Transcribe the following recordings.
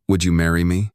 Would you marry me?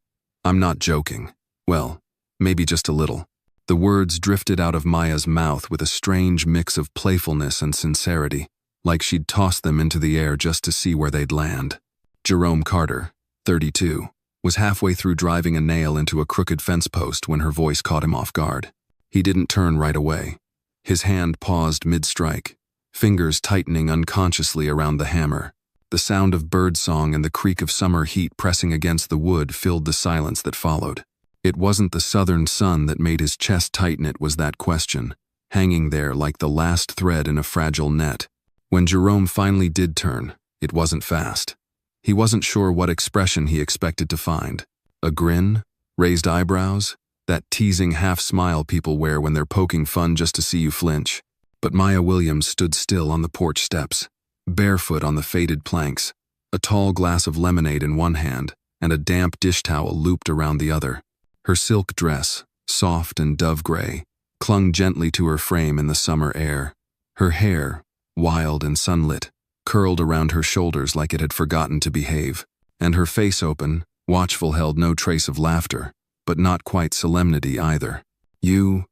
I'm not joking. Well, maybe just a little. The words drifted out of Maya's mouth with a strange mix of playfulness and sincerity, like she'd tossed them into the air just to see where they'd land. Jerome Carter, 32, was halfway through driving a nail into a crooked fence post when her voice caught him off guard. He didn't turn right away. His hand paused mid-strike, fingers tightening unconsciously around the hammer. The sound of birdsong and the creak of summer heat pressing against the wood filled the silence that followed. It wasn't the southern sun that made his chest tighten, it was that question, hanging there like the last thread in a fragile net. When Jerome finally did turn, it wasn't fast. He wasn't sure what expression he expected to find. A grin? Raised eyebrows? That teasing half-smile people wear when they're poking fun just to see you flinch. But Maya Williams stood still on the porch steps, barefoot on the faded planks, a tall glass of lemonade in one hand and a damp dish towel looped around the other. Her silk dress, soft and dove-gray, clung gently to her frame in the summer air. Her hair, wild and sunlit, curled around her shoulders like it had forgotten to behave, and her face open, watchful, held no trace of laughter, but not quite solemnity either. You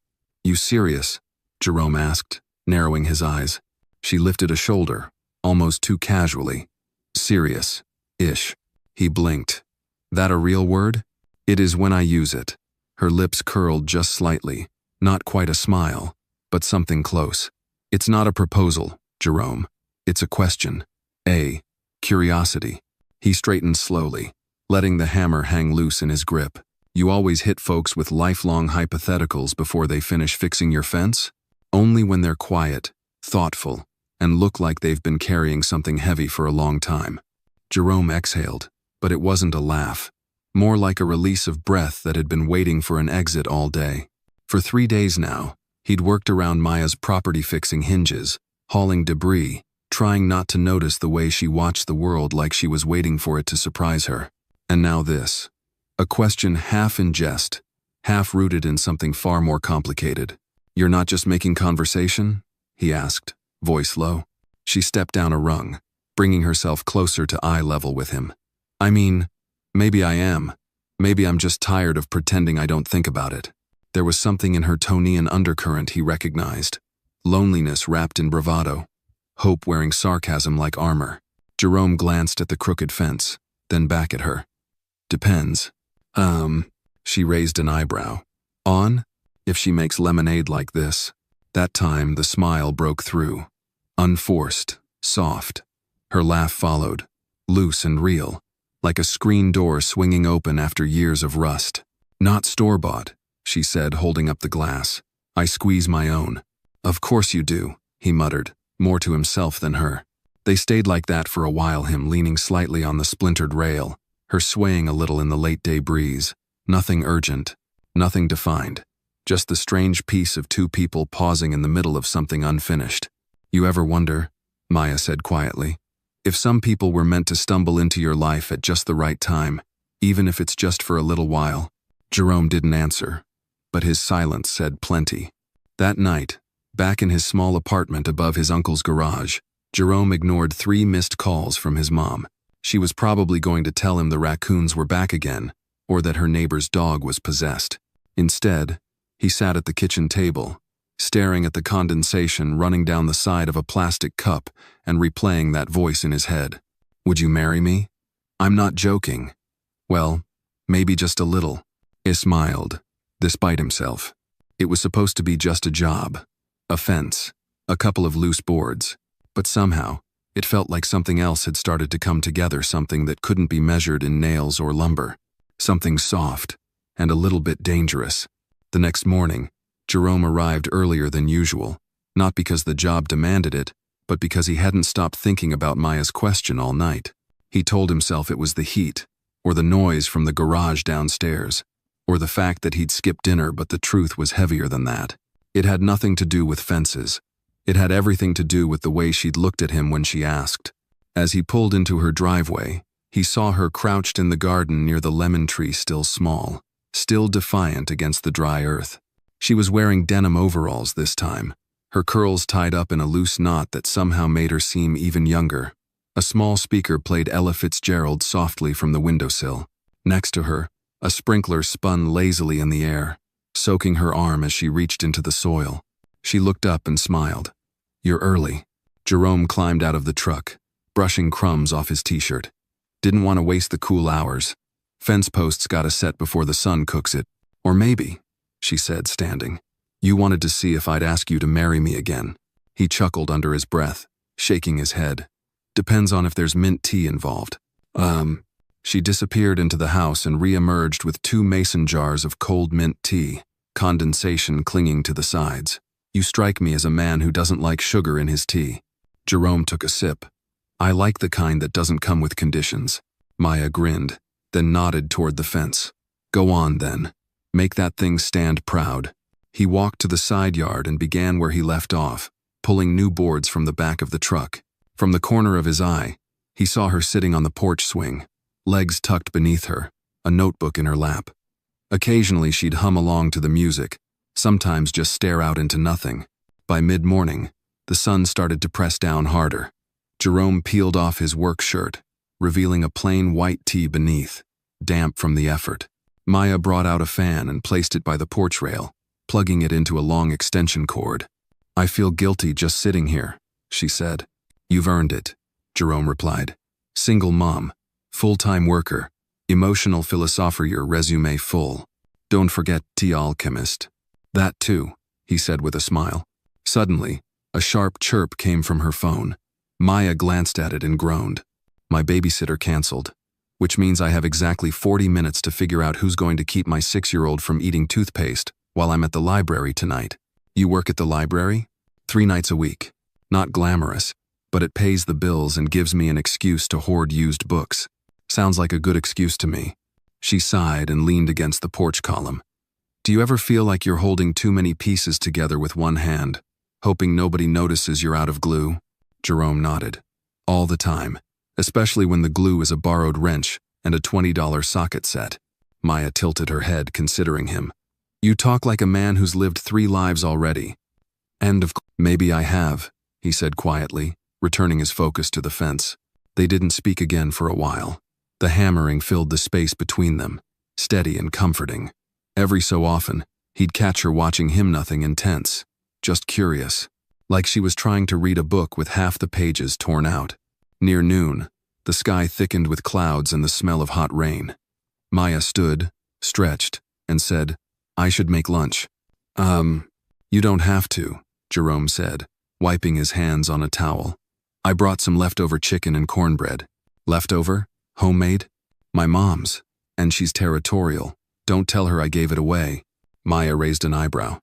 serious?" Jerome asked, narrowing his eyes. She lifted a shoulder, almost too casually. "Serious-ish." He blinked. "That a real word?" "It is when I use it." Her lips curled just slightly, not quite a smile, but something close. "It's not a proposal, Jerome. It's a question. A curiosity." He straightened slowly, letting the hammer hang loose in his grip. "You always hit folks with lifelong hypotheticals before they finish fixing your fence? Only when they're quiet, thoughtful, and look like they've been carrying something heavy for a long time." Jerome exhaled, but it wasn't a laugh. More like a release of breath that had been waiting for an exit all day. For 3 days now, he'd worked around Maya's property-fixing hinges, hauling debris, trying not to notice the way she watched the world like she was waiting for it to surprise her. And now this. A question half in jest, half rooted in something far more complicated. "You're not just making conversation?" he asked, voice low. She stepped down a rung, bringing herself closer to eye level with him. "I mean, maybe I am. Maybe I'm just tired of pretending I don't think about it." There was something in her Tonian undercurrent he recognized. Loneliness wrapped in bravado. Hope wearing sarcasm like armor. Jerome glanced at the crooked fence, then back at her. "Depends." She raised an eyebrow. "On? If she makes lemonade like this." That time the smile broke through. Unforced, soft. Her laugh followed, loose and real, like a screen door swinging open after years of rust. "Not store-bought," she said, holding up the glass. "I squeeze my own." "Of course you do," he muttered, more to himself than her. They stayed like that for a while, him leaning slightly on the splintered rail, her swaying a little in the late-day breeze. Nothing urgent, nothing defined, just the strange peace of two people pausing in the middle of something unfinished. "You ever wonder," Maya said quietly, "if some people were meant to stumble into your life at just the right time, even if it's just for a little while?" Jerome didn't answer, but his silence said plenty. That night, back in his small apartment above his uncle's garage, Jerome ignored 3 missed calls from his mom. She was probably going to tell him the raccoons were back again, or that her neighbor's dog was possessed. Instead, he sat at the kitchen table, staring at the condensation running down the side of a plastic cup and replaying that voice in his head. "Would you marry me? I'm not joking." "Well, maybe just a little." He smiled, despite himself. It was supposed to be just a job, a fence, a couple of loose boards, but somehow, it felt like something else had started to come together, something that couldn't be measured in nails or lumber. Something soft, and a little bit dangerous. The next morning, Jerome arrived earlier than usual, not because the job demanded it, but because he hadn't stopped thinking about Maya's question all night. He told himself it was the heat, or the noise from the garage downstairs, or the fact that he'd skipped dinner, but the truth was heavier than that. It had nothing to do with fences. It had everything to do with the way she'd looked at him when she asked. As he pulled into her driveway, he saw her crouched in the garden near the lemon tree, still small, still defiant against the dry earth. She was wearing denim overalls this time, her curls tied up in a loose knot that somehow made her seem even younger. A small speaker played Ella Fitzgerald softly from the windowsill. Next to her, a sprinkler spun lazily in the air, soaking her arm as she reached into the soil. She looked up and smiled. "You're early." Jerome climbed out of the truck, brushing crumbs off his t-shirt. Didn't want to waste the cool hours. Fence posts gotta set before the sun cooks it. "Or maybe," she said, standing, "you wanted to see if I'd ask you to marry me again." He chuckled under his breath, shaking his head. "Depends on if there's mint tea involved." She disappeared into the house and re-emerged with 2 mason jars of cold mint tea, condensation clinging to the sides. "You strike me as a man who doesn't like sugar in his tea." Jerome took a sip. "I like the kind that doesn't come with conditions." Maya grinned, then nodded toward the fence. "Go on, then. Make that thing stand proud." He walked to the side yard and began where he left off, pulling new boards from the back of the truck. From the corner of his eye, he saw her sitting on the porch swing, legs tucked beneath her, a notebook in her lap. Occasionally she'd hum along to the music, sometimes just stare out into nothing. By mid-morning, the sun started to press down harder. Jerome peeled off his work shirt, revealing a plain white tee beneath, damp from the effort. Maya brought out a fan and placed it by the porch rail, plugging it into a long extension cord. "I feel guilty just sitting here," she said. "You've earned it," Jerome replied. "Single mom, full-time worker, emotional philosopher, resume full. Don't forget tea alchemist." "That too," he said with a smile. Suddenly, a sharp chirp came from her phone. Maya glanced at it and groaned. "My babysitter canceled, which means I have exactly 40 minutes to figure out who's going to keep my 6-year-old from eating toothpaste while I'm at the library tonight." "You work at the library?" 3 nights a week. Not glamorous, but it pays the bills and gives me an excuse to hoard used books. Sounds like a good excuse to me. She sighed and leaned against the porch column. "Do you ever feel like you're holding too many pieces together with one hand, hoping nobody notices you're out of glue?" Jerome nodded. "All the time, especially when the glue is a borrowed wrench and a $20 socket set." Maya tilted her head, considering him. "You talk like a man who's lived 3 lives already." "Maybe I have," he said quietly, returning his focus to the fence. They didn't speak again for a while. The hammering filled the space between them, steady and comforting. Every so often, he'd catch her watching him, nothing intense, just curious, like she was trying to read a book with half the pages torn out. Near noon, the sky thickened with clouds and the smell of hot rain. Maya stood, stretched, and said, "I should make lunch." You don't have to," Jerome said, wiping his hands on a towel. "I brought some leftover chicken and cornbread." "Leftover? Homemade?" "My mom's, and she's territorial. Don't tell her I gave it away." Maya raised an eyebrow.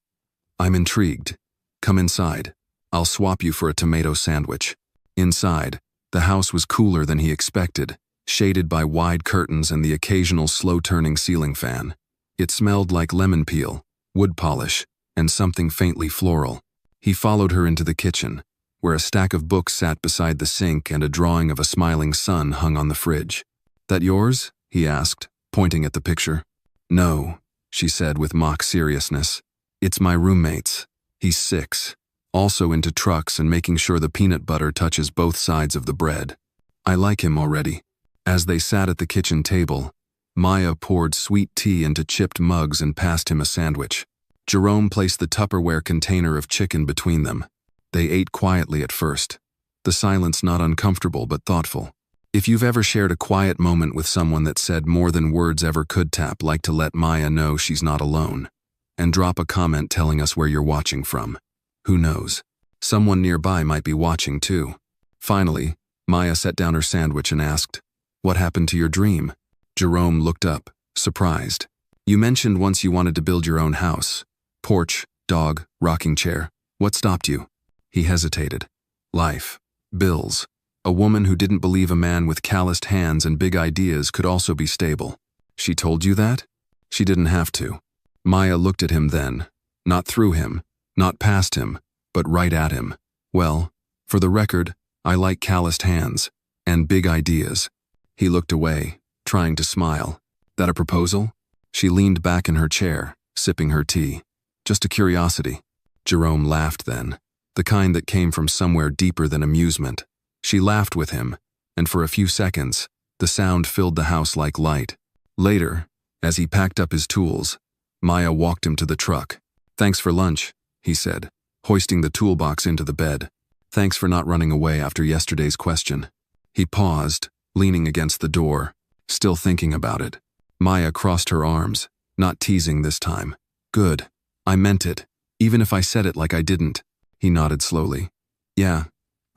"I'm intrigued. Come inside. I'll swap you for a tomato sandwich." Inside, the house was cooler than he expected, shaded by wide curtains and the occasional slow-turning ceiling fan. It smelled like lemon peel, wood polish, and something faintly floral. He followed her into the kitchen, where a stack of books sat beside the sink and a drawing of a smiling sun hung on the fridge. "That yours?" he asked, pointing at the picture. "No," she said with mock seriousness. "It's my roommate's. He's 6, also into trucks and making sure the peanut butter touches both sides of the bread. I like him already." As they sat at the kitchen table, Maya poured sweet tea into chipped mugs and passed him a sandwich. Jerome placed the Tupperware container of chicken between them. They ate quietly at first, the silence not uncomfortable but thoughtful. If you've ever shared a quiet moment with someone that said more than words ever could, tap like to let Maya know she's not alone. And drop a comment telling us where you're watching from. Who knows? Someone nearby might be watching too. Finally, Maya set down her sandwich and asked, "What happened to your dream?" Jerome looked up, surprised. "You mentioned once you wanted to build your own house. Porch, dog, rocking chair. What stopped you?" He hesitated. "Life. Bills. A woman who didn't believe a man with calloused hands and big ideas could also be stable." "She told you that?" "She didn't have to." Maya looked at him then, not through him, not past him, but right at him. "Well, for the record, I like calloused hands and big ideas." He looked away, trying to smile. "That a proposal?" She leaned back in her chair, sipping her tea. "Just a curiosity." Jerome laughed then, the kind that came from somewhere deeper than amusement. She laughed with him, and for a few seconds, the sound filled the house like light. Later, as he packed up his tools, Maya walked him to the truck. "Thanks for lunch," he said, hoisting the toolbox into the bed. "Thanks for not running away after yesterday's question." He paused, leaning against the door, still thinking about it. Maya crossed her arms, not teasing this time. "Good. I meant it, even if I said it like I didn't." He nodded slowly. "Yeah,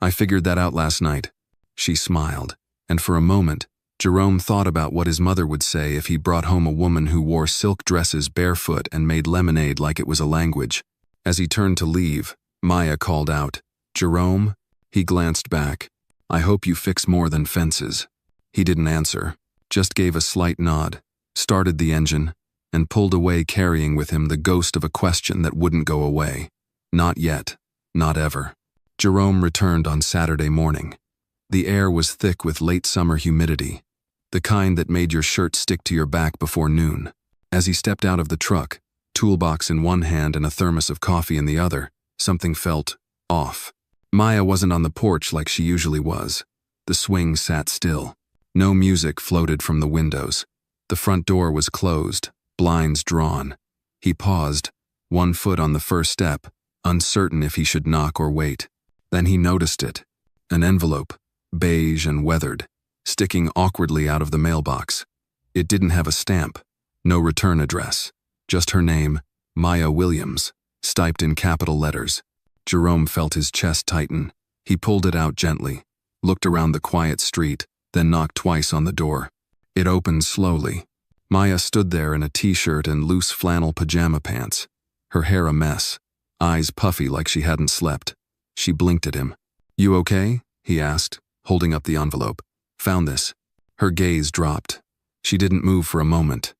I figured that out last night." She smiled, and for a moment, Jerome thought about what his mother would say if he brought home a woman who wore silk dresses barefoot and made lemonade like it was a language. As he turned to leave, Maya called out, "Jerome?" He glanced back. "I hope you fix more than fences." He didn't answer, just gave a slight nod, started the engine, and pulled away carrying with him the ghost of a question that wouldn't go away. Not yet, not ever. Jerome returned on Saturday morning. The air was thick with late summer humidity, the kind that made your shirt stick to your back before noon. As he stepped out of the truck, toolbox in one hand and a thermos of coffee in the other, something felt off. Maya wasn't on the porch like she usually was. The swing sat still. No music floated from the windows. The front door was closed, blinds drawn. He paused, one foot on the first step, uncertain if he should knock or wait. Then he noticed it. An envelope, beige and weathered, sticking awkwardly out of the mailbox. It didn't have a stamp, no return address, just her name, Maya Williams, typed in capital letters. Jerome felt his chest tighten. He pulled it out gently, looked around the quiet street, then knocked twice on the door. It opened slowly. Maya stood there in a t-shirt and loose flannel pajama pants, her hair a mess, eyes puffy like she hadn't slept. She blinked at him. "You okay?" he asked, holding up the envelope. "Found this." Her gaze dropped. She didn't move for a moment.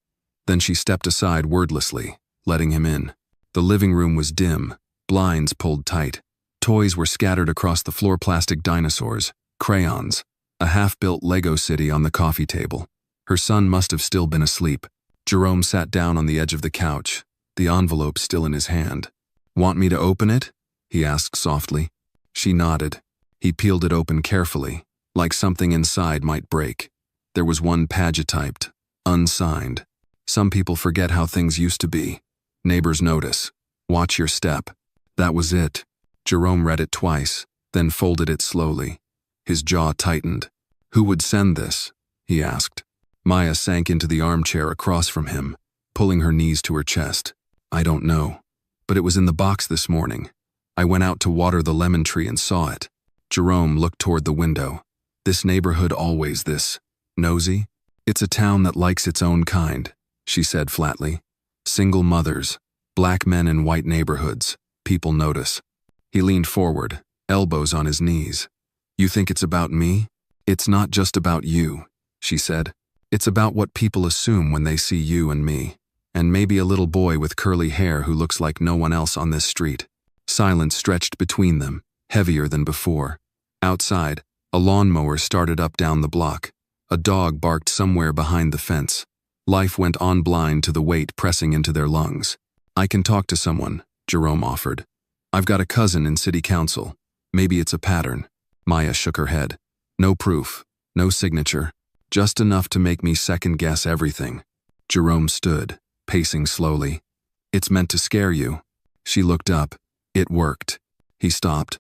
Then she stepped aside wordlessly, letting him in. The living room was dim, blinds pulled tight. Toys were scattered across the floor, plastic dinosaurs, crayons, a half-built Lego city on the coffee table. Her son must have still been asleep. Jerome sat down on the edge of the couch, the envelope still in his hand. "Want me to open it?" he asked softly. She nodded. He peeled it open carefully, like something inside might break. There was one pagetityped, unsigned. "Some people forget how things used to be. Neighbors notice. Watch your step." That was it. Jerome read it twice, then folded it slowly. His jaw tightened. "Who would send this?" he asked. Maya sank into the armchair across from him, pulling her knees to her chest. "I don't know. But it was in the box this morning. I went out to water the lemon tree and saw it." Jerome looked toward the window. "This neighborhood always this nosy? It's a town that likes its own kind," she said flatly. "Single mothers, black men in white neighborhoods. People notice." He leaned forward, elbows on his knees. "You think it's about me?" "It's not just about you," she said. "It's about what people assume when they see you and me, and maybe a little boy with curly hair who looks like no one else on this street." Silence stretched between them, heavier than before. Outside, a lawnmower started up down the block. A dog barked somewhere behind the fence. Life went on blind to the weight pressing into their lungs. "I can talk to someone," Jerome offered. "I've got a cousin in city council. Maybe it's a pattern." Maya shook her head. "No proof, no signature, just enough to make me second-guess everything." Jerome stood, pacing slowly. "It's meant to scare you." She looked up. "It worked." He stopped.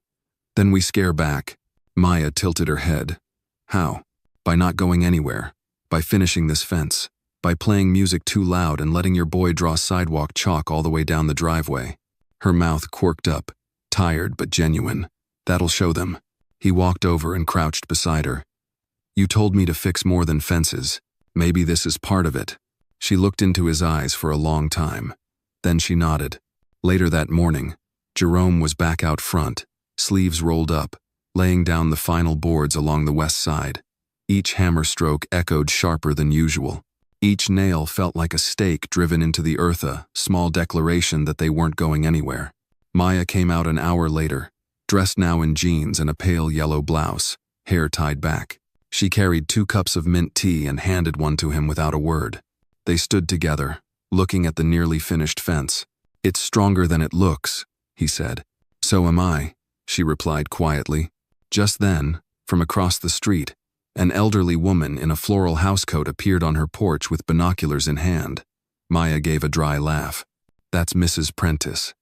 "Then we scare back." Maya tilted her head. "How?" "By not going anywhere. By finishing this fence. By playing music too loud and letting your boy draw sidewalk chalk all the way down the driveway." Her mouth quirked up, tired but genuine. "That'll show them." He walked over and crouched beside her. "You told me to fix more than fences. Maybe this is part of it." She looked into his eyes for a long time. Then she nodded. Later that morning, Jerome was back out front, sleeves rolled up, laying down the final boards along the west side. Each hammer stroke echoed sharper than usual. Each nail felt like a stake driven into the earth, a small declaration that they weren't going anywhere. Maya came out an hour later, dressed now in jeans and a pale yellow blouse, hair tied back. She carried 2 cups of mint tea and handed one to him without a word. They stood together, looking at the nearly finished fence. "It's stronger than it looks," he said. "So am I," she replied quietly. Just then, from across the street, An elderly woman in a floral housecoat appeared on her porch with binoculars in hand. Maya gave a dry laugh. That's Mrs. Prentice.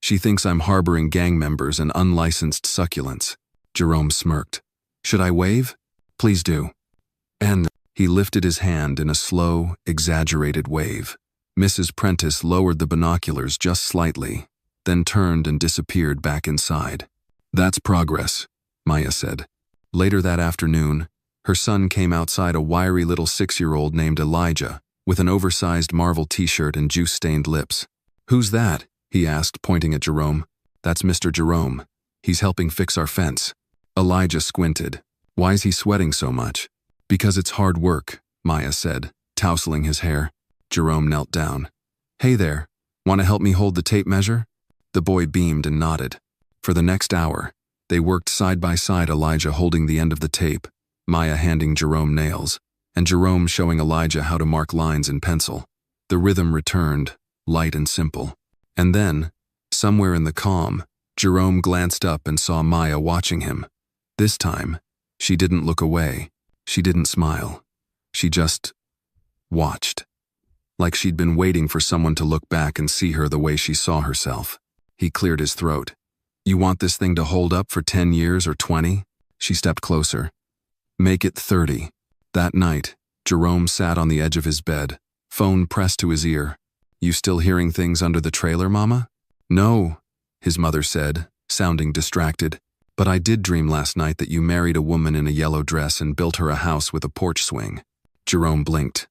She thinks I'm harboring gang members and unlicensed succulents. Jerome smirked. Should I wave? Please do. And he lifted his hand in a slow, exaggerated wave. Mrs. Prentice lowered the binoculars just slightly, then turned and disappeared back inside. That's progress, Maya said. Later that afternoon, her son came outside a wiry little 6-year-old named Elijah, with an oversized Marvel t-shirt and juice-stained lips. Who's that? He asked, pointing at Jerome. That's Mr. Jerome. He's helping fix our fence. Elijah squinted. Why's he sweating so much? Because it's hard work, Maya said, tousling his hair. Jerome knelt down. Hey there, want to help me hold the tape measure? The boy beamed and nodded. For the next hour, they worked side by side, Elijah holding the end of the tape, Maya handing Jerome nails, and Jerome showing Elijah how to mark lines in pencil. The rhythm returned, light and simple. And then, somewhere in the calm, Jerome glanced up and saw Maya watching him. This time, she didn't look away. She didn't smile. She just watched. Like she'd been waiting for someone to look back and see her the way she saw herself. He cleared his throat. You want this thing to hold up for 10 years or 20? She stepped closer. Make it 30. That night, Jerome sat on the edge of his bed, phone pressed to his ear. You still hearing things under the trailer, Mama? No, his mother said, sounding distracted. But I did dream last night that you married a woman in a yellow dress and built her a house with a porch swing. Jerome blinked.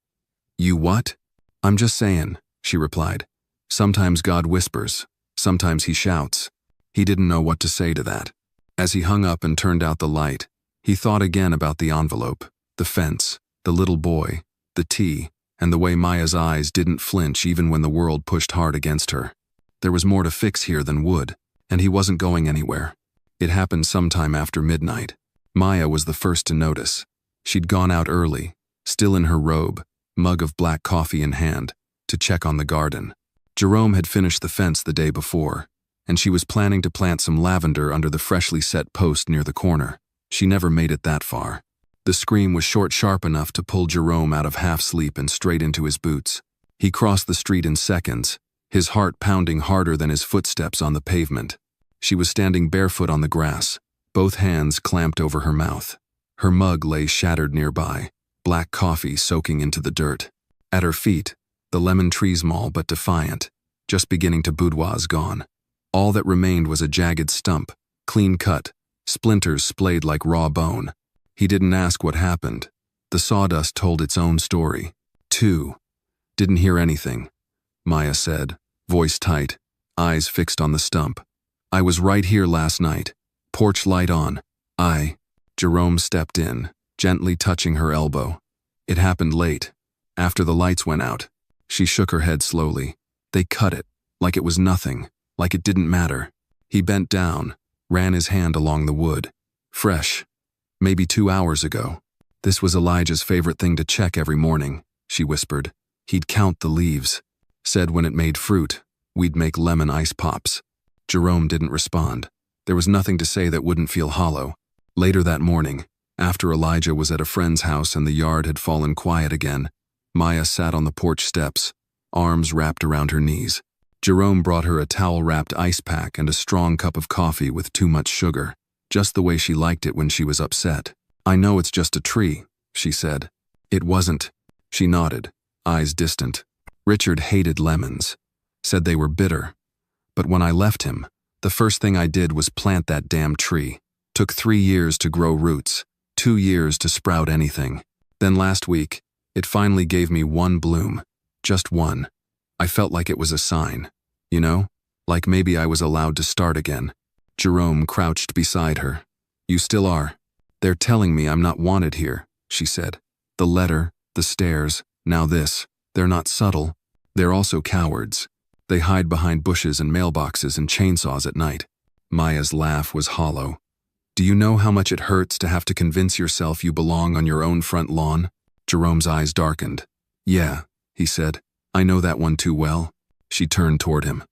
You what? I'm just saying, she replied. Sometimes God whispers, sometimes he shouts. He didn't know what to say to that. As he hung up and turned out the light, he thought again about the envelope, the fence, the little boy, the tea, and the way Maya's eyes didn't flinch even when the world pushed hard against her. There was more to fix here than wood, and he wasn't going anywhere. It happened sometime after midnight. Maya was the first to notice. She'd gone out early, still in her robe, mug of black coffee in hand, to check on the garden. Jerome had finished the fence the day before, and she was planning to plant some lavender under the freshly set post near the corner. She never made it that far. The scream was sharp enough to pull Jerome out of half-sleep and straight into his boots. He crossed the street in seconds, his heart pounding harder than his footsteps on the pavement. She was standing barefoot on the grass, both hands clamped over her mouth. Her mug lay shattered nearby, black coffee soaking into the dirt. At her feet, the lemon tree small but defiant, just beginning to boudoir gone. All that remained was a jagged stump, clean cut, splinters splayed like raw bone. He didn't ask what happened. The sawdust told its own story. Didn't hear anything, Maya said, voice tight, eyes fixed on the stump. I was right here last night, porch light on. Jerome stepped in, gently touching her elbow. It happened late, after the lights went out. She shook her head slowly. They cut it, like it was nothing, like it didn't matter. He bent down, ran his hand along the wood. Fresh. Maybe 2 hours ago. This was Elijah's favorite thing to check every morning, she whispered. He'd count the leaves. Said when it made fruit, we'd make lemon ice pops. Jerome didn't respond. There was nothing to say that wouldn't feel hollow. Later that morning, after Elijah was at a friend's house and the yard had fallen quiet again, Maya sat on the porch steps, arms wrapped around her knees. Jerome brought her a towel-wrapped ice pack and a strong cup of coffee with too much sugar, just the way she liked it when she was upset. I know it's just a tree, she said. It wasn't. She nodded, eyes distant. Richard hated lemons, said they were bitter. But when I left him, the first thing I did was plant that damn tree. Took 3 years to grow roots, 2 years to sprout anything. Then last week, it finally gave me one bloom. Just one. I felt like it was a sign. You know? Like maybe I was allowed to start again. Jerome crouched beside her. You still are. They're telling me I'm not wanted here, she said. The letter, the stairs, now this. They're not subtle. They're also cowards. They hide behind bushes and mailboxes and chainsaws at night. Maya's laugh was hollow. Do you know how much it hurts to have to convince yourself you belong on your own front lawn? Jerome's eyes darkened. Yeah, he said. I know that one too well. She turned toward him.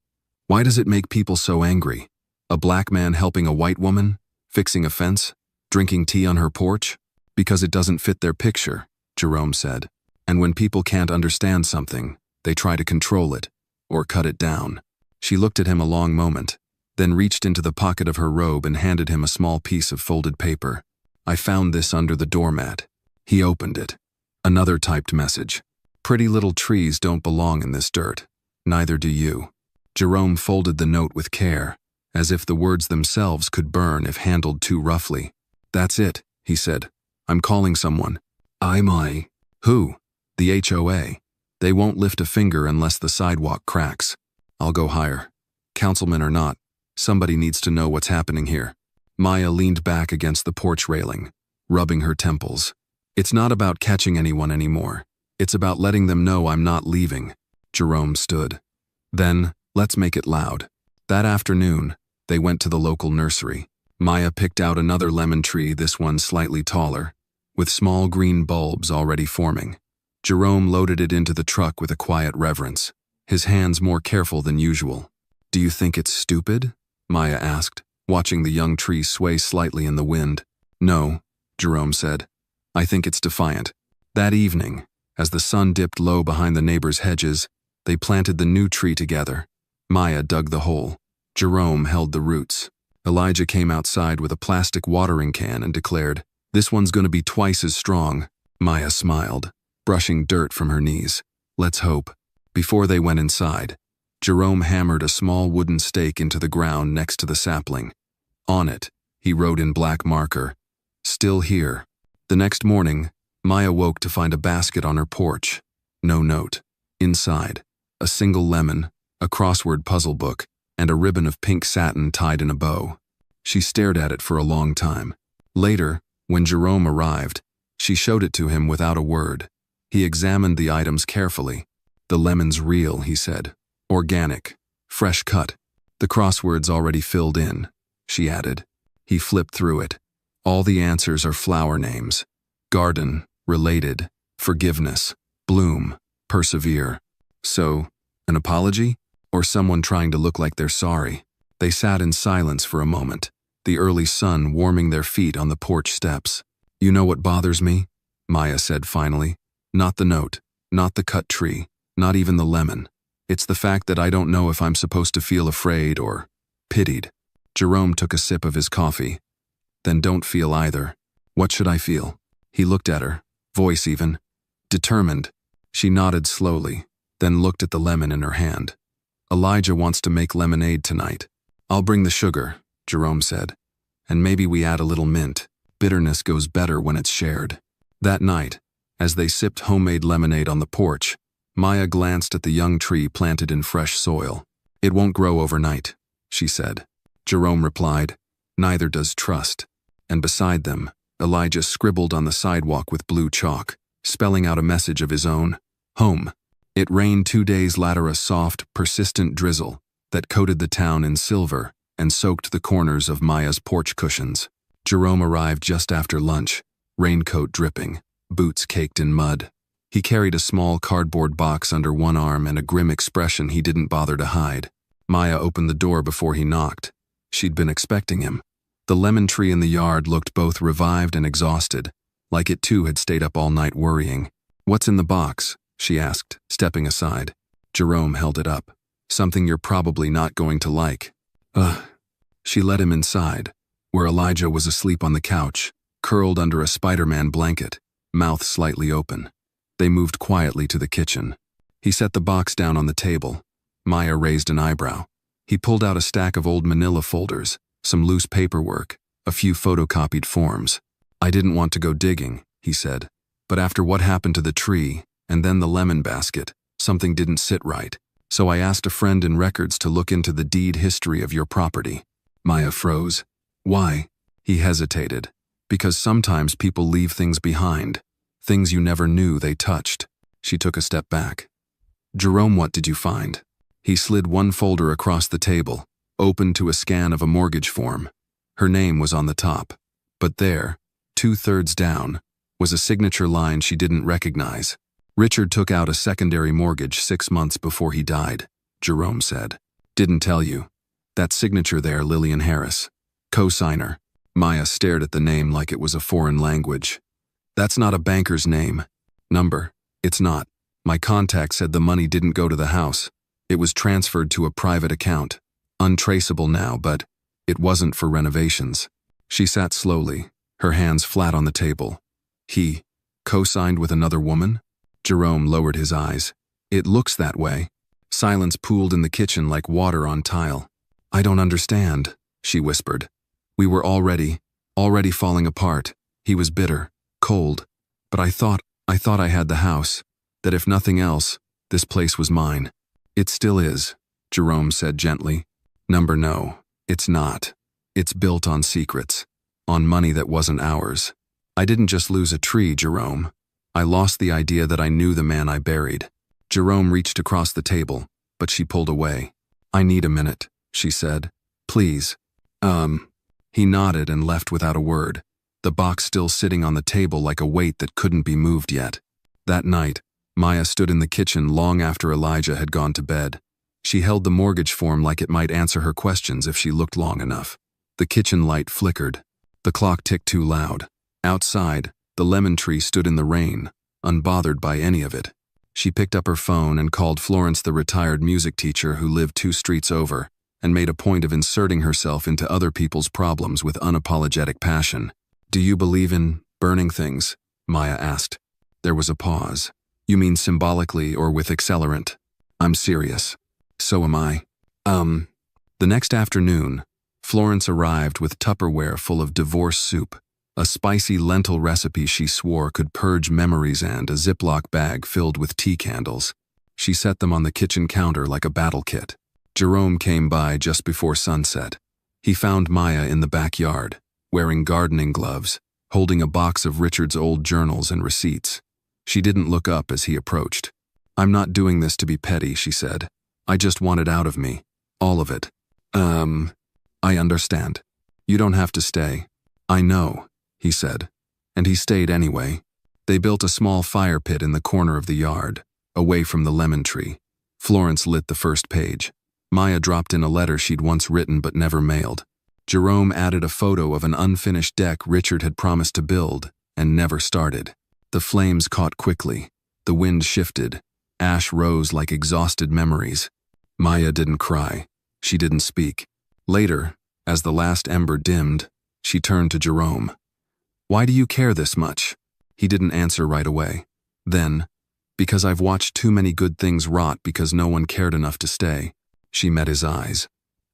Why does it make people so angry? A black man helping a white woman? Fixing a fence? Drinking tea on her porch? Because it doesn't fit their picture, Jerome said. And when people can't understand something, they try to control it, or cut it down. She looked at him a long moment, then reached into the pocket of her robe and handed him a small piece of folded paper. I found this under the doormat. He opened it. Another typed message. Pretty little trees don't belong in this dirt. Neither do you. Jerome folded the note with care, as if the words themselves could burn if handled too roughly. That's it, he said. I'm calling someone. Who? The HOA. They won't lift a finger unless the sidewalk cracks. I'll go higher. Councilman or not, somebody needs to know what's happening here. Maya leaned back against the porch railing, rubbing her temples. It's not about catching anyone anymore. It's about letting them know I'm not leaving. Jerome stood. Then, let's make it loud. That afternoon, they went to the local nursery. Maya picked out another lemon tree, this one slightly taller, with small green bulbs already forming. Jerome loaded it into the truck with a quiet reverence, his hands more careful than usual. Do you think it's stupid? Maya asked, watching the young tree sway slightly in the wind. No, Jerome said. I think it's defiant. That evening, as the sun dipped low behind the neighbors' hedges, they planted the new tree together. Maya dug the hole. Jerome held the roots. Elijah came outside with a plastic watering can and declared, "This one's going to be twice as strong." Maya smiled, brushing dirt from her knees. Let's hope. Before they went inside, Jerome hammered a small wooden stake into the ground next to the sapling. On it, he wrote in black marker, "Still here." The next morning, Maya woke to find a basket on her porch. No note. Inside, a single lemon, a crossword puzzle book, and a ribbon of pink satin tied in a bow. She stared at it for a long time. Later, when Jerome arrived, she showed it to him without a word. He examined the items carefully. The lemon's real, he said. Organic. Fresh cut. The crossword's already filled in, she added. He flipped through it. All the answers are flower names. Garden, related, forgiveness, bloom, persevere. So, an apology? Or someone trying to look like they're sorry? They sat in silence for a moment, the early sun warming their feet on the porch steps. You know what bothers me? Maya said finally. Not the note, not the cut tree, not even the lemon. It's the fact that I don't know if I'm supposed to feel afraid or pitied. Jerome took a sip of his coffee. Then don't feel either. What should I feel? He looked at her, voice even. Determined. She nodded slowly, then looked at the lemon in her hand. Elijah wants to make lemonade tonight. I'll bring the sugar, Jerome said. And maybe we add a little mint. Bitterness goes better when it's shared. That night, as they sipped homemade lemonade on the porch, Maya glanced at the young tree planted in fresh soil. It won't grow overnight, she said. Jerome replied, neither does trust. And beside them, Elijah scribbled on the sidewalk with blue chalk, spelling out a message of his own. Home. It rained 2 days later, a soft, persistent drizzle that coated the town in silver and soaked the corners of Maya's porch cushions. Jerome arrived just after lunch, raincoat dripping, boots caked in mud. He carried a small cardboard box under one arm and a grim expression he didn't bother to hide. Maya opened the door before he knocked. She'd been expecting him. The lemon tree in the yard looked both revived and exhausted, like it too had stayed up all night worrying. What's in the box? She asked, stepping aside. Jerome held it up. Something you're probably not going to like. Ugh. She led him inside, where Elijah was asleep on the couch, curled under a Spider-Man blanket, mouth slightly open. They moved quietly to the kitchen. He set the box down on the table. Maya raised an eyebrow. He pulled out a stack of old manila folders, some loose paperwork, a few photocopied forms. I didn't want to go digging, he said, but after what happened to the tree, and then the lemon basket, something didn't sit right. So I asked a friend in records to look into the deed history of your property. Maya froze. Why? He hesitated. Because sometimes people leave things behind, things you never knew they touched. She took a step back. Jerome, what did you find? He slid one folder across the table, open to a scan of a mortgage form. Her name was on the top. But there, 2/3 down, was a signature line she didn't recognize. Richard took out a secondary mortgage 6 months before he died, Jerome said. Didn't tell you. That signature there, Lillian Harris. Co-signer. Maya stared at the name like it was a foreign language. That's not a banker's name. Number. It's not. My contact said the money didn't go to the house. It was transferred to a private account. Untraceable now, but it wasn't for renovations. She sat slowly, her hands flat on the table. He co-signed with another woman? Jerome lowered his eyes. It looks that way. Silence pooled in the kitchen like water on tile. I don't understand, she whispered. We were already falling apart. He was bitter, cold. But I thought I had the house, that if nothing else, this place was mine. It still is, Jerome said gently. Number, no, it's not. It's built on secrets, on money that wasn't ours. I didn't just lose a tree, Jerome. I lost the idea that I knew the man I buried. Jerome reached across the table, but she pulled away. I need a minute, she said. Please. He nodded and left without a word, the box still sitting on the table like a weight that couldn't be moved yet. That night, Maya stood in the kitchen long after Elijah had gone to bed. She held the mortgage form like it might answer her questions if she looked long enough. The kitchen light flickered. The clock ticked too loud. Outside, the lemon tree stood in the rain, unbothered by any of it. She picked up her phone and called Florence, the retired music teacher who lived 2 streets over, and made a point of inserting herself into other people's problems with unapologetic passion. Do you believe in burning things? Maya asked. There was a pause. You mean symbolically or with accelerant? I'm serious. So am I. The next afternoon, Florence arrived with Tupperware full of divorce soup, a spicy lentil recipe she swore could purge memories, and a Ziploc bag filled with tea candles. She set them on the kitchen counter like a battle kit. Jerome came by just before sunset. He found Maya in the backyard, wearing gardening gloves, holding a box of Richard's old journals and receipts. She didn't look up as he approached. I'm not doing this to be petty, she said. I just want it out of me. All of it. I understand. You don't have to stay. I know, he said. And he stayed anyway. They built a small fire pit in the corner of the yard, away from the lemon tree. Florence lit the first page. Maya dropped in a letter she'd once written but never mailed. Jerome added a photo of an unfinished deck Richard had promised to build and never started. The flames caught quickly. The wind shifted. Ash rose like exhausted memories. Maya didn't cry. She didn't speak. Later, as the last ember dimmed, she turned to Jerome. Why do you care this much? He didn't answer right away. Then, because I've watched too many good things rot because no one cared enough to stay. She met his eyes.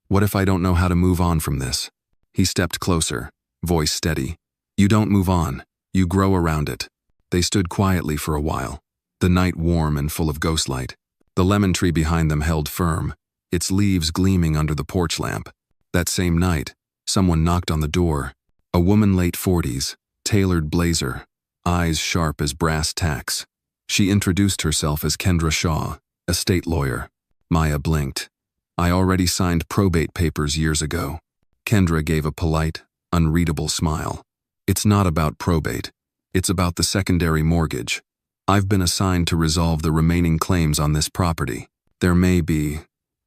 What if I don't know how to move on from this? He stepped closer, voice steady. You don't move on. You grow around it. They stood quietly for a while, the night warm and full of ghostlight. The lemon tree behind them held firm, its leaves gleaming under the porch lamp. That same night, someone knocked on the door. A woman late 40s, tailored blazer, eyes sharp as brass tacks. She introduced herself as Kendra Shaw, estate lawyer. Maya blinked. I already signed probate papers years ago. Kendra gave a polite, unreadable smile. It's not about probate. It's about the secondary mortgage. I've been assigned to resolve the remaining claims on this property. There may be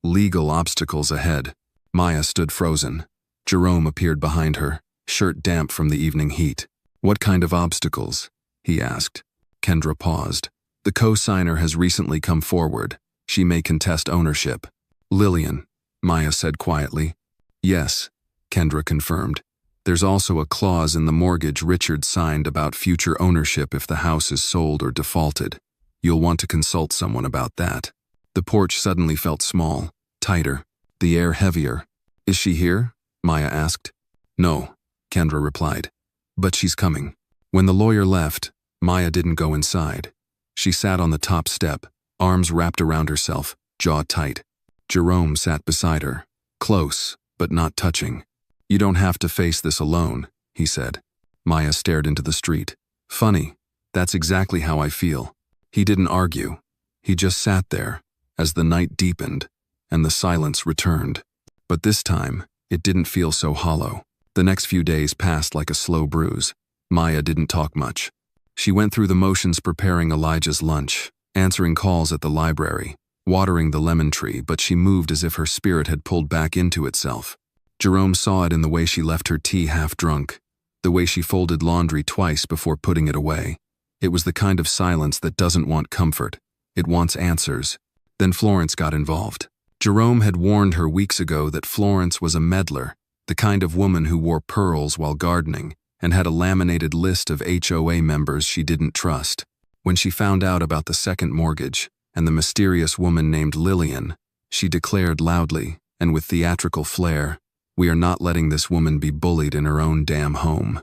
legal obstacles ahead. Maya stood frozen. Jerome appeared behind her, shirt damp from the evening heat. What kind of obstacles? He asked. Kendra paused. The co-signer has recently come forward. She may contest ownership. Lillian, Maya said quietly. Yes, Kendra confirmed. There's also a clause in the mortgage Richard signed about future ownership if the house is sold or defaulted. You'll want to consult someone about that. The porch suddenly felt small, tighter, the air heavier. Is she here? Maya asked. No, Kendra replied. But she's coming. When the lawyer left, Maya didn't go inside. She sat on the top step, arms wrapped around herself, jaw tight. Jerome sat beside her, close, but not touching. You don't have to face this alone, he said. Maya stared into the street. Funny, that's exactly how I feel. He didn't argue. He just sat there, as the night deepened, and the silence returned. But this time, it didn't feel so hollow. The next few days passed like a slow bruise. Maya didn't talk much. She went through the motions preparing Elijah's lunch, answering calls at the library, watering the lemon tree, but she moved as if her spirit had pulled back into itself. Jerome saw it in the way she left her tea half drunk, the way she folded laundry twice before putting it away. It was the kind of silence that doesn't want comfort. It wants answers. Then Florence got involved. Jerome had warned her weeks ago that Florence was a meddler, the kind of woman who wore pearls while gardening, and had a laminated list of HOA members she didn't trust. When she found out about the second mortgage and the mysterious woman named Lillian, she declared loudly, and with theatrical flair, "We are not letting this woman be bullied in her own damn home."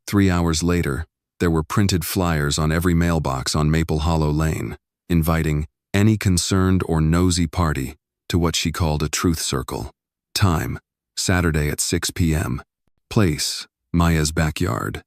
3 hours later, there were printed flyers on every mailbox on Maple Hollow Lane, inviting any concerned or nosy party to what she called a truth circle. Time, Saturday at 6 p.m. Place, Maya's backyard.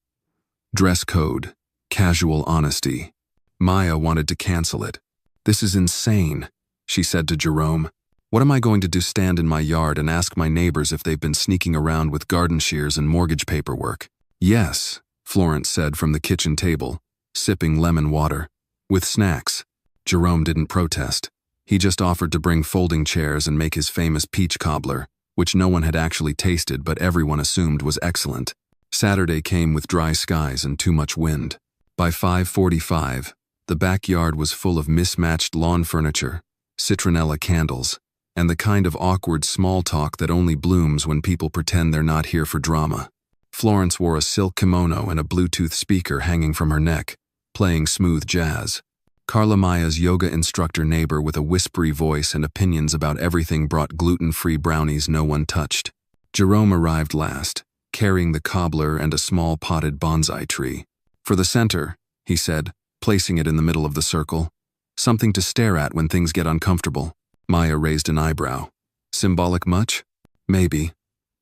Dress code, casual honesty. Maya wanted to cancel it. "This is insane," she said to Jerome. "What am I going to do, stand in my yard and ask my neighbors if they've been sneaking around with garden shears and mortgage paperwork?" "Yes," Florence said from the kitchen table, sipping lemon water. "With snacks." Jerome didn't protest. He just offered to bring folding chairs and make his famous peach cobbler, which no one had actually tasted but everyone assumed was excellent. Saturday came with dry skies and too much wind. By 5:45, the backyard was full of mismatched lawn furniture, citronella candles, and the kind of awkward small talk that only blooms when people pretend they're not here for drama. Florence wore a silk kimono and a Bluetooth speaker hanging from her neck, playing smooth jazz. Carla, Maya's yoga instructor neighbor with a whispery voice and opinions about everything, brought gluten-free brownies no one touched. Jerome arrived last, carrying the cobbler and a small potted bonsai tree. "For the center," he said, placing it in the middle of the circle. "Something to stare at when things get uncomfortable." Maya raised an eyebrow. "Symbolic much?" "Maybe.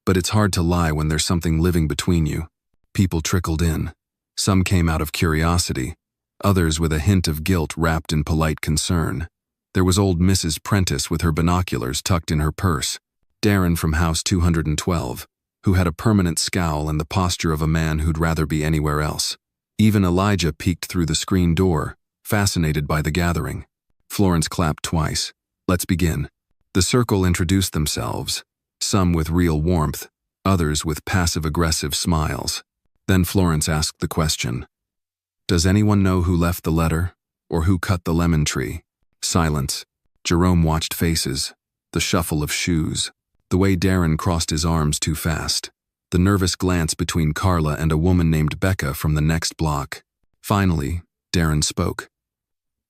But it's hard to lie when there's something living between you." People trickled in. Some came out of curiosity, others with a hint of guilt wrapped in polite concern. There was old Mrs. Prentice with her binoculars tucked in her purse, Darren from House 212, who had a permanent scowl and the posture of a man who'd rather be anywhere else. Even Elijah peeked through the screen door, fascinated by the gathering. Florence clapped twice. "Let's begin." The circle introduced themselves, some with real warmth, others with passive-aggressive smiles. Then Florence asked the question, "Does anyone know who left the letter, or who cut the lemon tree?" Silence. Jerome watched faces, the shuffle of shoes, the way Darren crossed his arms too fast, the nervous glance between Carla and a woman named Becca from the next block. Finally, Darren spoke.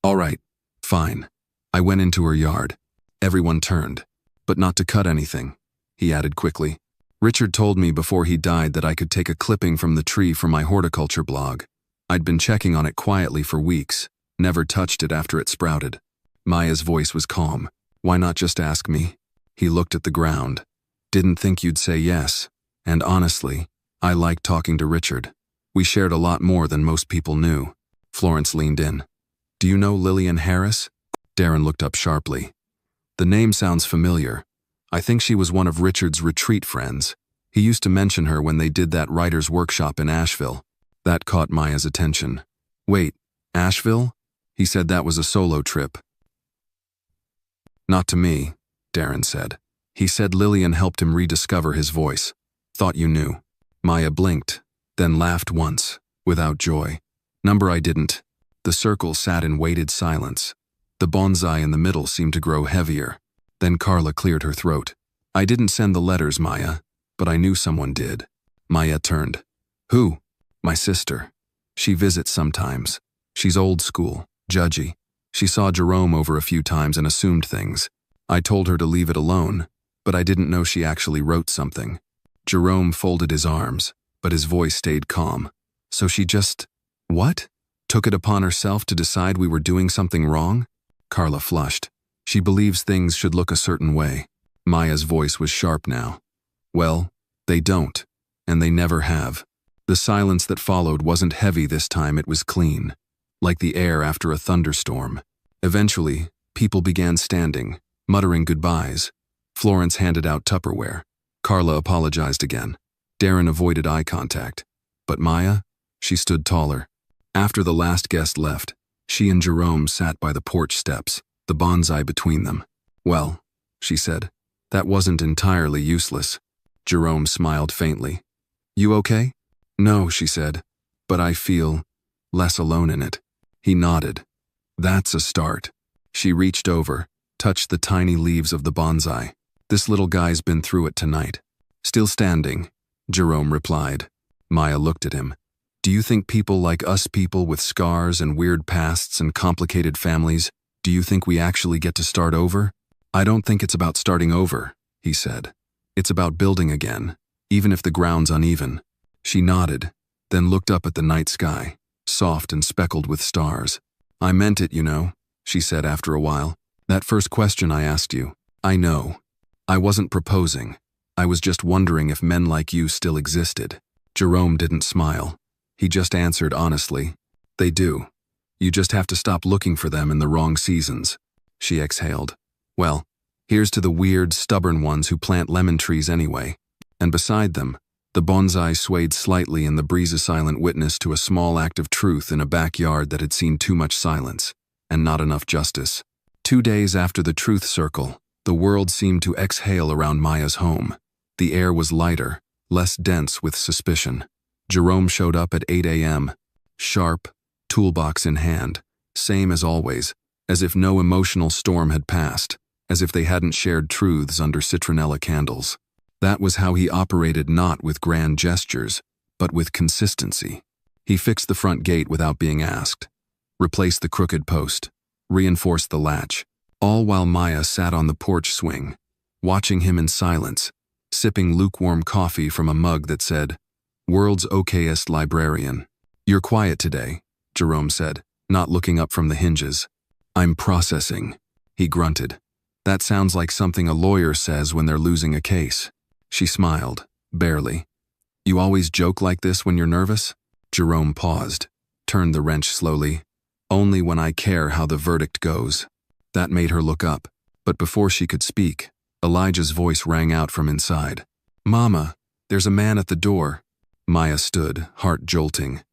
"All right, fine. I went into her yard." Everyone turned, "But not to cut anything," he added quickly. "Richard told me before he died that I could take a clipping from the tree for my horticulture blog. I'd been checking on it quietly for weeks, never touched it after it sprouted." Maya's voice was calm. "Why not just ask me?" He looked at the ground. "Didn't think you'd say yes. And honestly, I liked talking to Richard. We shared a lot more than most people knew." Florence leaned in. "Do you know Lillian Harris?" Darren looked up sharply. "The name sounds familiar. I think she was one of Richard's retreat friends. He used to mention her when they did that writer's workshop in Asheville." That caught Maya's attention. "Wait, Asheville?" He said that was a solo trip. "Not to me," Darren said. "He said Lillian helped him rediscover his voice. Thought you knew." Maya blinked, then laughed once, without joy. "Number I didn't." The circle sat in weighted silence. The bonsai in the middle seemed to grow heavier. Then Carla cleared her throat. "I didn't send the letters, Maya, but I knew someone did." Maya turned. "Who?" "My sister. She visits sometimes. She's old school, judgy. She saw Jerome over a few times and assumed things. I told her to leave it alone, but I didn't know she actually wrote something." Jerome folded his arms, but his voice stayed calm. "So she just, what? Took it upon herself to decide we were doing something wrong?" Carla flushed. "She believes things should look a certain way." Maya's voice was sharp now. "Well, they don't, and they never have." The silence that followed wasn't heavy this time, it was clean, like the air after a thunderstorm. Eventually, people began standing, muttering goodbyes. Florence handed out Tupperware. Carla apologized again. Darren avoided eye contact. But Maya? She stood taller. After the last guest left, she and Jerome sat by the porch steps, the bonsai between them. "Well," she said, "that wasn't entirely useless." Jerome smiled faintly. "You okay?" No, she said, but I feel less alone in it. He nodded. That's a start. She reached over, touched the tiny leaves of the bonsai. This little guy's been through it tonight. Still standing, Jerome replied. Maya looked at him. Do you think people like us, people with scars and weird pasts and complicated families, do you think we actually get to start over? I don't think it's about starting over, he said. It's about building again, even if the ground's uneven. She nodded, then looked up at the night sky, soft and speckled with stars. I meant it, you know, she said after a while. That first question I asked you. I know. I wasn't proposing. I was just wondering if men like you still existed. Jerome didn't smile. He just answered honestly. They do. You just have to stop looking for them in the wrong seasons. She exhaled. Well, here's to the weird, stubborn ones who plant lemon trees anyway. And beside them, the bonsai swayed slightly in the breeze, a silent witness to a small act of truth in a backyard that had seen too much silence, and not enough justice. 2 days after the truth circle, the world seemed to exhale around Maya's home. The air was lighter, less dense with suspicion. Jerome showed up at 8 a.m., sharp, toolbox in hand, same as always, as if no emotional storm had passed, as if they hadn't shared truths under citronella candles. That was how he operated, not with grand gestures, but with consistency. He fixed the front gate without being asked, replaced the crooked post, reinforced the latch, all while Maya sat on the porch swing, watching him in silence, sipping lukewarm coffee from a mug that said, World's okayest librarian. You're quiet today, Jerome said, not looking up from the hinges. I'm processing, he grunted. That sounds like something a lawyer says when they're losing a case. She smiled, barely. You always joke like this when you're nervous? Jerome paused, turned the wrench slowly. Only when I care how the verdict goes. That made her look up, but before she could speak, Elijah's voice rang out from inside. Mama, there's a man at the door. Maya stood, heart jolting.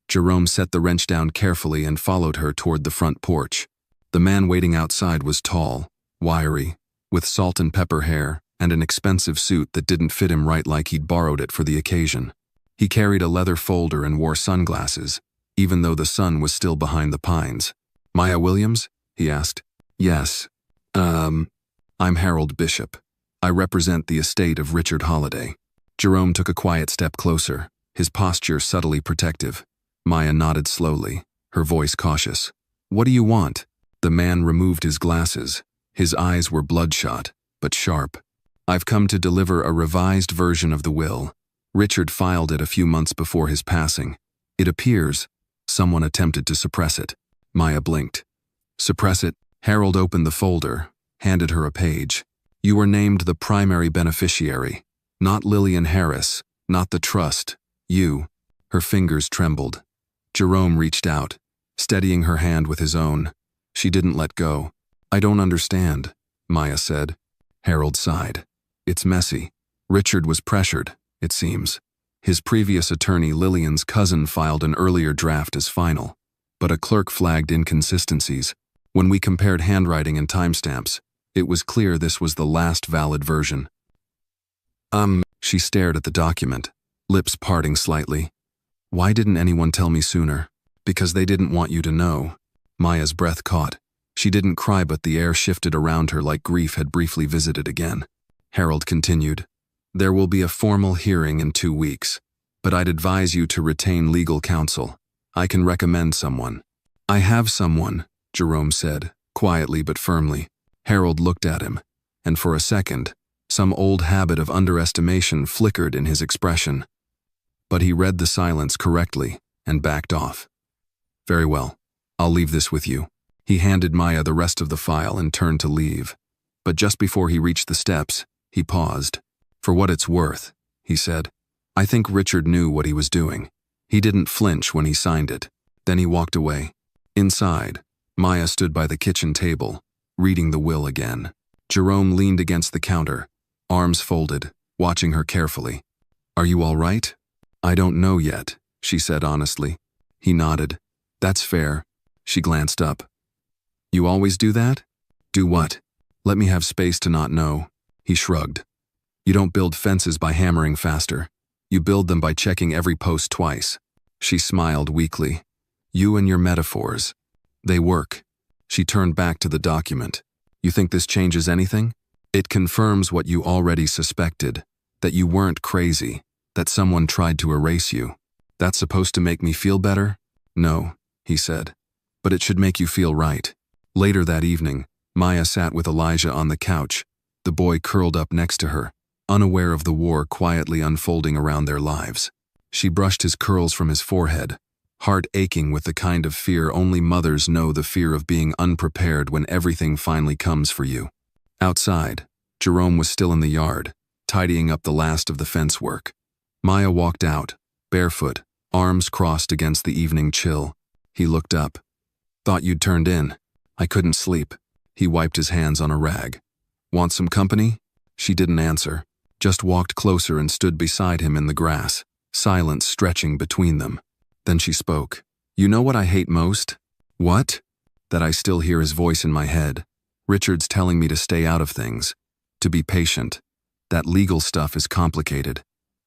Jerome set the wrench down carefully and followed her toward the front porch. The man waiting outside was tall, wiry, with salt and pepper hair and an expensive suit that didn't fit him right, like he'd borrowed it for the occasion. He carried a leather folder and wore sunglasses, even though the sun was still behind the pines. Maya Williams? He asked. Yes. I'm Harold Bishop. I represent the estate of Richard Holliday. Jerome took a quiet step closer, his posture subtly protective. Maya nodded slowly, her voice cautious. What do you want? The man removed his glasses. His eyes were bloodshot, but sharp. I've come to deliver a revised version of the will. Richard filed it a few months before his passing. It appears someone attempted to suppress it. Maya blinked. Suppress it? Harold opened the folder, handed her a page. You were named the primary beneficiary. Not Lillian Harris, not the trust. You. Her fingers trembled. Jerome reached out, steadying her hand with his own. She didn't let go. I don't understand, Maya said. Harold sighed. It's messy. Richard was pressured, it seems. His previous attorney, Lillian's cousin, filed an earlier draft as final, but a clerk flagged inconsistencies. When we compared handwriting and timestamps, it was clear this was the last valid version. She stared at the document, lips parting slightly. Why didn't anyone tell me sooner? Because they didn't want you to know. Maya's breath caught. She didn't cry, but the air shifted around her like grief had briefly visited again. Harold continued. There will be a formal hearing in 2 weeks, but I'd advise you to retain legal counsel. I can recommend someone. I have someone, Jerome said, quietly but firmly. Harold looked at him, and for a second, some old habit of underestimation flickered in his expression. But he read the silence correctly and backed off. Very well, I'll leave this with you. He handed Maya the rest of the file and turned to leave. But just before he reached the steps, he paused. For what it's worth, he said, I think Richard knew what he was doing. He didn't flinch when he signed it. Then he walked away. Inside, Maya stood by the kitchen table, reading the will again. Jerome leaned against the counter, arms folded, watching her carefully. Are you all right? I don't know yet, she said honestly. He nodded. That's fair. She glanced up. You always do that? Do what? Let me have space to not know. He shrugged. You don't build fences by hammering faster. You build them by checking every post twice. She smiled weakly. You and your metaphors. They work. She turned back to the document. You think this changes anything? It confirms what you already suspected, that you weren't crazy, that someone tried to erase you. That's supposed to make me feel better? No, he said. But it should make you feel right. Later that evening, Maya sat with Elijah on the couch, the boy curled up next to her, unaware of the war quietly unfolding around their lives. She brushed his curls from his forehead, heart aching with the kind of fear only mothers know, the fear of being unprepared when everything finally comes for you. Outside, Jerome was still in the yard, tidying up the last of the fence work. Maya walked out, barefoot, arms crossed against the evening chill. He looked up. Thought you'd turned in. I couldn't sleep. He wiped his hands on a rag. Want some company? She didn't answer, just walked closer and stood beside him in the grass, silence stretching between them. Then she spoke. You know what I hate most? What? That I still hear his voice in my head. Richard's telling me to stay out of things, to be patient. That legal stuff is complicated.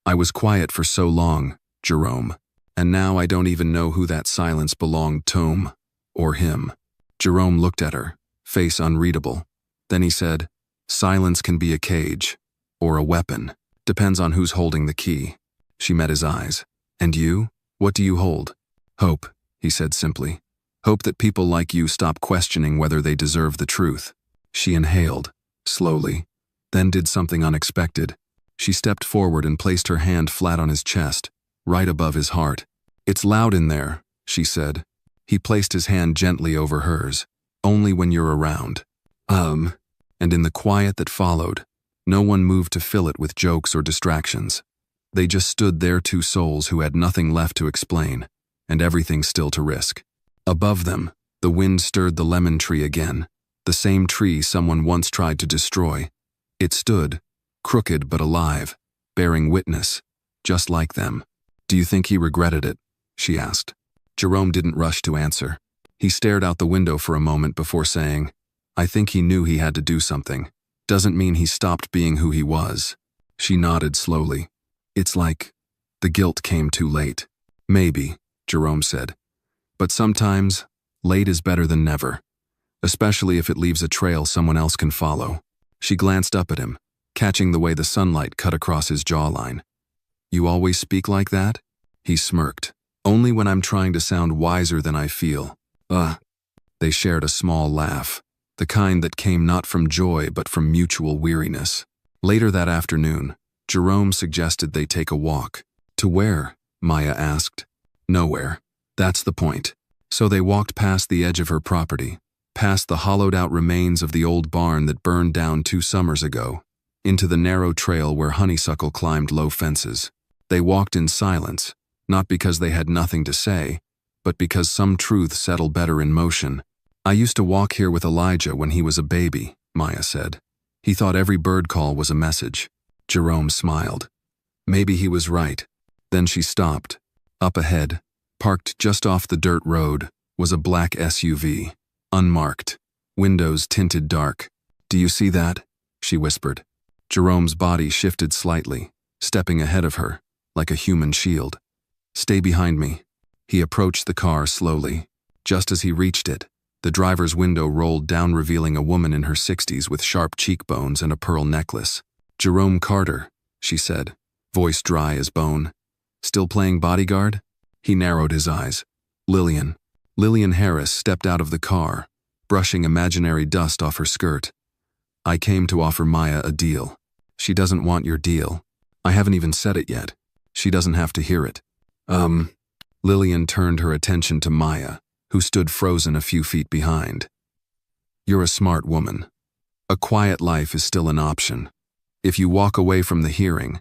I was quiet for so long, Jerome, and now I don't even know who that silence belonged to, or him. Jerome looked at her, face unreadable. Then he said, silence can be a cage, or a weapon, depends on who's holding the key. She met his eyes. And you? What do you hold? Hope, he said simply. Hope that people like you stop questioning whether they deserve the truth. She inhaled, slowly, then did something unexpected. She stepped forward and placed her hand flat on his chest, right above his heart. It's loud in there, she said. He placed his hand gently over hers. Only when you're around. And in the quiet that followed, no one moved to fill it with jokes or distractions. They just stood there, two souls who had nothing left to explain, and everything still to risk. Above them, the wind stirred the lemon tree again, the same tree someone once tried to destroy. It stood, crooked but alive, bearing witness, just like them. Do you think he regretted it? She asked. Jerome didn't rush to answer. He stared out the window for a moment before saying, I think he knew he had to do something. Doesn't mean he stopped being who he was. She nodded slowly. It's like the guilt came too late. Maybe, Jerome said. But sometimes, late is better than never, especially if it leaves a trail someone else can follow. She glanced up at him, catching the way the sunlight cut across his jawline. You always speak like that? He smirked. Only when I'm trying to sound wiser than I feel. They shared a small laugh, the kind that came not from joy but from mutual weariness. Later that afternoon, Jerome suggested they take a walk. To where? Maya asked. Nowhere. That's the point. So they walked past the edge of her property, past the hollowed-out remains of the old barn that burned down 2 summers ago, into the narrow trail where honeysuckle climbed low fences. They walked in silence, not because they had nothing to say, but because some truths settle better in motion. I used to walk here with Elijah when he was a baby, Maya said. He thought every bird call was a message. Jerome smiled. Maybe he was right. Then she stopped. Up ahead, parked just off the dirt road, was a black SUV, unmarked, windows tinted dark. Do you see that? She whispered. Jerome's body shifted slightly, stepping ahead of her, like a human shield. Stay behind me. He approached the car slowly. Just as he reached it, the driver's window rolled down, revealing a woman in her 60s with sharp cheekbones and a pearl necklace. Jerome Carter, she said, voice dry as bone. Still playing bodyguard? He narrowed his eyes. Lillian. Lillian Harris stepped out of the car, brushing imaginary dust off her skirt. I came to offer Maya a deal. She doesn't want your deal. I haven't even said it yet. She doesn't have to hear it. Lillian turned her attention to Maya, who stood frozen a few feet behind. You're a smart woman. A quiet life is still an option. If you walk away from the hearing,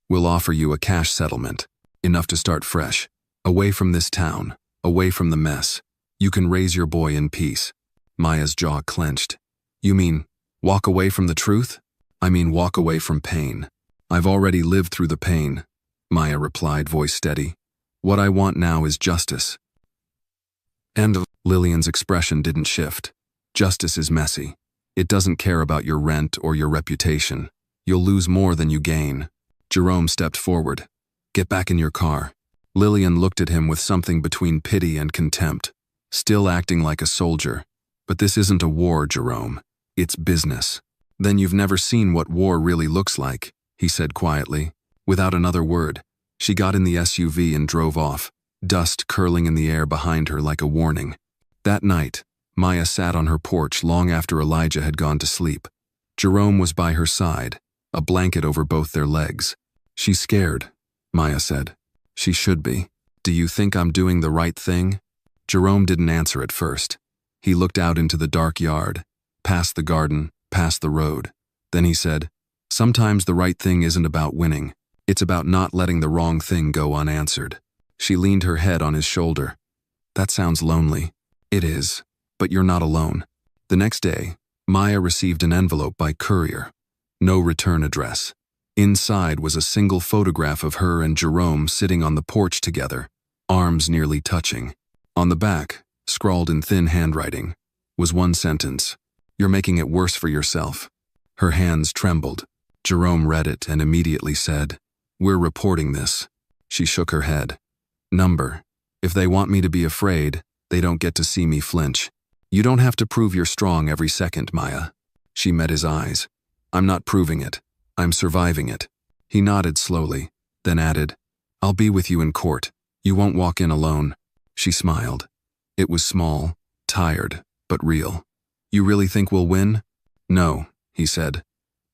we'll offer you a cash settlement, enough to start fresh, away from this town, away from the mess. You can raise your boy in peace. Maya's jaw clenched. You mean, walk away from the truth? I mean walk away from pain. I've already lived through the pain, Maya replied, voice steady. What I want now is justice. And Lillian's expression didn't shift. Justice is messy. It doesn't care about your rent or your reputation. You'll lose more than you gain. Jerome stepped forward. Get back in your car. Lillian looked at him with something between pity and contempt, still acting like a soldier. But this isn't a war, Jerome. It's business. Then you've never seen what war really looks like, he said quietly. Without another word, she got in the SUV and drove off, dust curling in the air behind her like a warning. That night, Maya sat on her porch long after Elijah had gone to sleep. Jerome was by her side, a blanket over both their legs. She's scared, Maya said. She should be. Do you think I'm doing the right thing? Jerome didn't answer at first. He looked out into the dark yard, past the garden, past the road. Then he said, sometimes the right thing isn't about winning. It's about not letting the wrong thing go unanswered. She leaned her head on his shoulder. That sounds lonely. It is, but you're not alone. The next day, Maya received an envelope by courier. No return address. Inside was a single photograph of her and Jerome sitting on the porch together, arms nearly touching. On the back, scrawled in thin handwriting, was one sentence: "You're making it worse for yourself." Her hands trembled. Jerome read it and immediately said, "We're reporting this." She shook her head. "Number. If they want me to be afraid, they don't get to see me flinch. You don't have to prove you're strong every second, Maya." She met his eyes. "I'm not proving it. I'm surviving it." He nodded slowly, then added, "I'll be with you in court. You won't walk in alone." She smiled. It was small, tired, but real. "You really think we'll win?" "No," he said.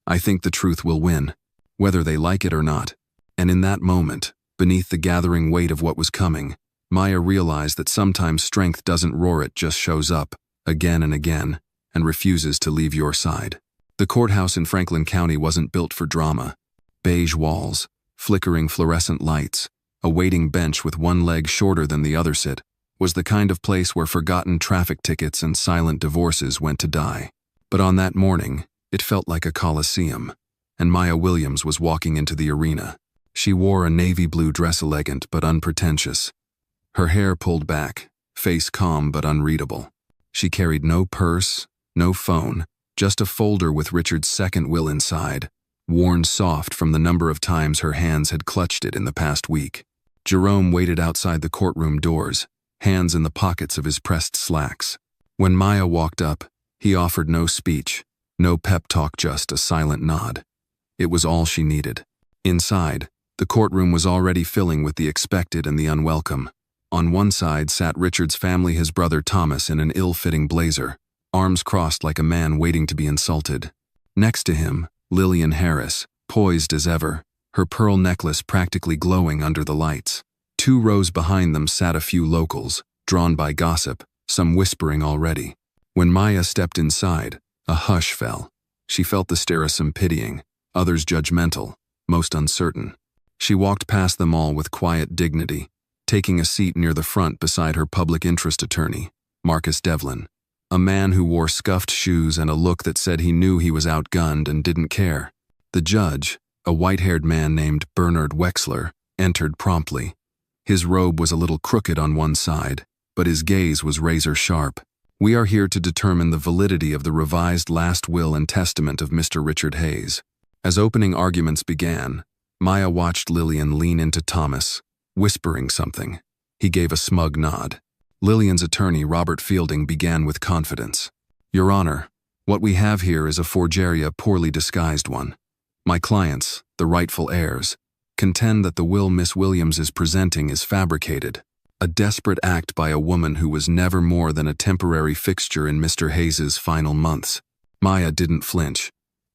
"I think the truth will win, whether they like it or not." And in that moment, beneath the gathering weight of what was coming, Maya realized that sometimes strength doesn't roar, it just shows up, again and again, and refuses to leave your side. The courthouse in Franklin County wasn't built for drama. Beige walls, flickering fluorescent lights, a waiting bench with one leg shorter than the other sit, was the kind of place where forgotten traffic tickets and silent divorces went to die. But on that morning, it felt like a coliseum, and Maya Williams was walking into the arena. She wore a navy blue dress, elegant but unpretentious. Her hair pulled back, face calm but unreadable. She carried no purse, no phone, just a folder with Richard's second will inside, worn soft from the number of times her hands had clutched it in the past week. Jerome waited outside the courtroom doors, hands in the pockets of his pressed slacks. When Maya walked up, he offered no speech, no pep talk, just a silent nod. It was all she needed. Inside, the courtroom was already filling with the expected and the unwelcome. On one side sat Richard's family, his brother Thomas in an ill-fitting blazer, arms crossed like a man waiting to be insulted. Next to him, Lillian Harris, poised as ever, her pearl necklace practically glowing under the lights. 2 rows behind them sat a few locals, drawn by gossip, some whispering already. When Maya stepped inside, a hush fell. She felt the stare of some pitying, others judgmental, most uncertain. She walked past them all with quiet dignity, taking a seat near the front beside her public interest attorney, Marcus Devlin, a man who wore scuffed shoes and a look that said he knew he was outgunned and didn't care. The judge, a white-haired man named Bernard Wexler, entered promptly. His robe was a little crooked on one side, but his gaze was razor-sharp. "We are here to determine the validity of the revised last will and testament of Mr. Richard Hayes." As opening arguments began, Maya watched Lillian lean into Thomas, whispering something. He gave a smug nod. Lillian's attorney, Robert Fielding, began with confidence. "Your Honor, what we have here is a forgery, a poorly disguised one. My clients, the rightful heirs, contend that the will Miss Williams is presenting is fabricated, a desperate act by a woman who was never more than a temporary fixture in Mr. Hayes's final months." Maya didn't flinch,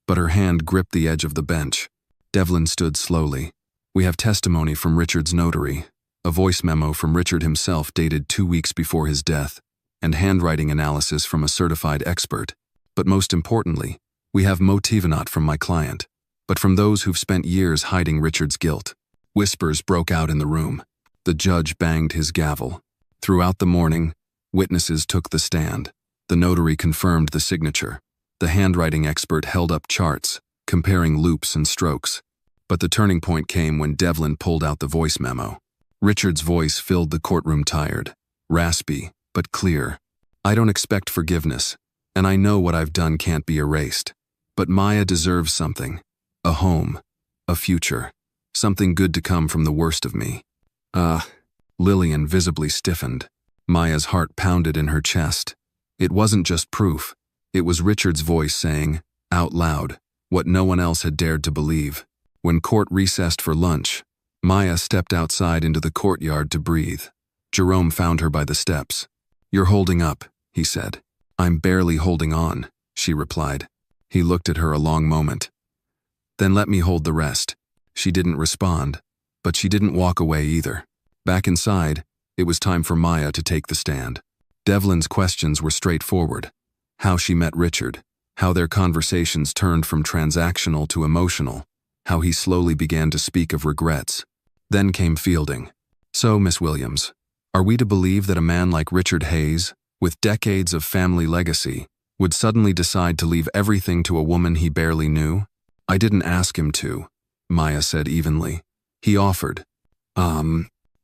but her hand gripped the edge of the bench. Devlin stood slowly. "We have testimony from Richard's notary, a voice memo from Richard himself dated 2 weeks before his death, and handwriting analysis from a certified expert. But most importantly, we have motive not from my client, but from those who've spent years hiding Richard's guilt." Whispers broke out in the room. The judge banged his gavel. Throughout the morning, witnesses took the stand. The notary confirmed the signature. The handwriting expert held up charts, comparing loops and strokes. But the turning point came when Devlin pulled out the voice memo. Richard's voice filled the courtroom, tired, raspy, but clear. "I don't expect forgiveness, and I know what I've done can't be erased. But Maya deserves something. A home, a future. Something good to come from the worst of me. Lillian visibly stiffened. Maya's heart pounded in her chest. It wasn't just proof. It was Richard's voice saying, out loud, what no one else had dared to believe. When court recessed for lunch, Maya stepped outside into the courtyard to breathe. Jerome found her by the steps. You're holding up, he said. I'm barely holding on, she replied. He looked at her a long moment. Then let me hold the rest. She didn't respond, but she didn't walk away either. Back inside, it was time for Maya to take the stand. Devlin's questions were straightforward. How she met Richard, how their conversations turned from transactional to emotional, how he slowly began to speak of regrets. Then came Fielding. So, Miss Williams, are we to believe that a man like Richard Hayes, with decades of family legacy, would suddenly decide to leave everything to a woman he barely knew? I didn't ask him to, Maya said evenly. He offered.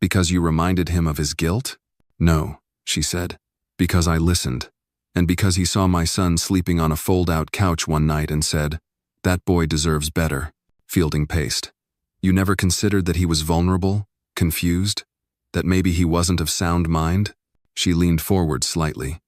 Because you reminded him of his guilt? No, she said. Because I listened. And because he saw my son sleeping on a fold-out couch one night and said, that boy deserves better. Fielding paced. You never considered that he was vulnerable, confused? That maybe he wasn't of sound mind? She leaned forward slightly.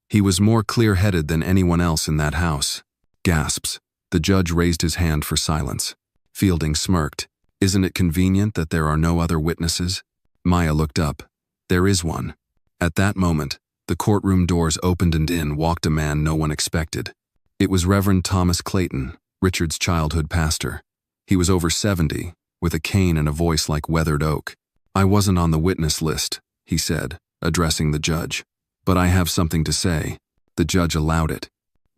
He was more clear-headed than anyone else in that house. Gasps. The judge raised his hand for silence. Fielding smirked. Isn't it convenient that there are no other witnesses? Maya looked up. There is one. At that moment, the courtroom doors opened and in walked a man no one expected. It was Reverend Thomas Clayton, Richard's childhood pastor. He was over 70, with a cane and a voice like weathered oak. I wasn't on the witness list, he said, addressing the judge. But I have something to say. The judge allowed it.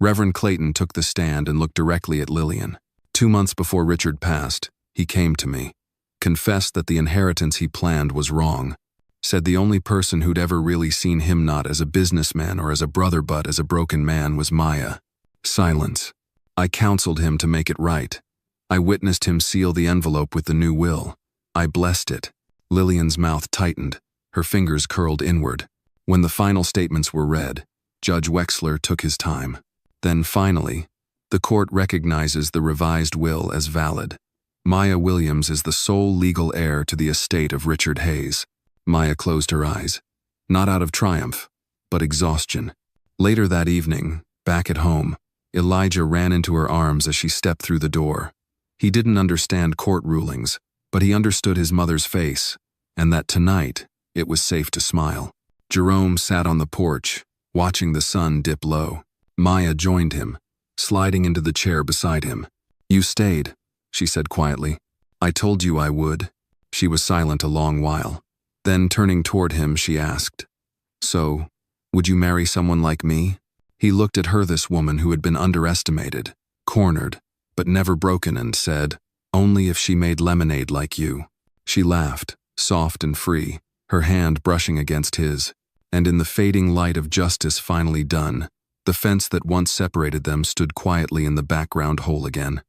Reverend Clayton took the stand and looked directly at Lillian. 2 months before Richard passed, he came to me, confessed that the inheritance he planned was wrong, said the only person who'd ever really seen him not as a businessman or as a brother but as a broken man was Maya. Silence. I counseled him to make it right. I witnessed him seal the envelope with the new will. I blessed it. Lillian's mouth tightened, her fingers curled inward. When the final statements were read, Judge Wexler took his time. Then finally, the court recognizes the revised will as valid. Maya Williams is the sole legal heir to the estate of Richard Hayes. Maya closed her eyes, not out of triumph, but exhaustion. Later that evening, back at home, Elijah ran into her arms as she stepped through the door. He didn't understand court rulings, but he understood his mother's face, and that tonight it was safe to smile. Jerome sat on the porch, watching the sun dip low. Maya joined him, sliding into the chair beside him. You stayed, she said quietly. I told you I would. She was silent a long while. Then, turning toward him, she asked, So, would you marry someone like me? He looked at her, this woman who had been underestimated, cornered, but never broken, and said, Only if she made lemonade like you. She laughed, soft and free, her hand brushing against his, and in the fading light of justice finally done, the fence that once separated them stood quietly in the background whole again.